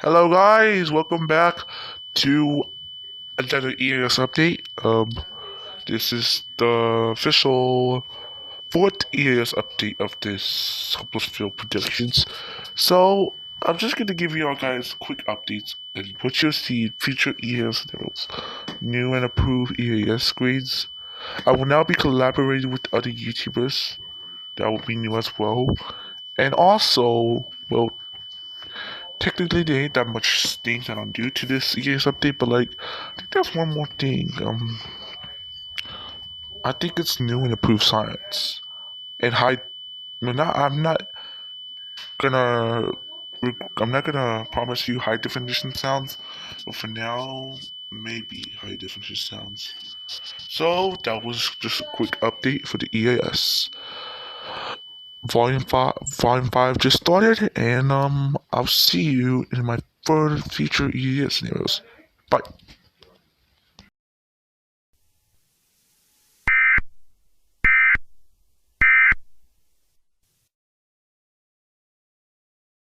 Hello guys, welcome back to another EAS update. This is the official fourth EAS update of this hopeless field predictions. So I'm just gonna give you all guys quick updates and what you'll see in future EAS scenarios, new and approved EAS grades. I will now be collaborating with other YouTubers that will be new as well, and also technically there ain't that much things that I'm due to this year's update, but like I think there's one more thing. I think it's new and improved science and high. No, not, gonna. I'm not gonna promise you high definition sounds, but for now, maybe high definition sounds. So that was just a quick update for the EAS. Volume 5 just started, and I'll see you in my further future EAS scenarios. Bye.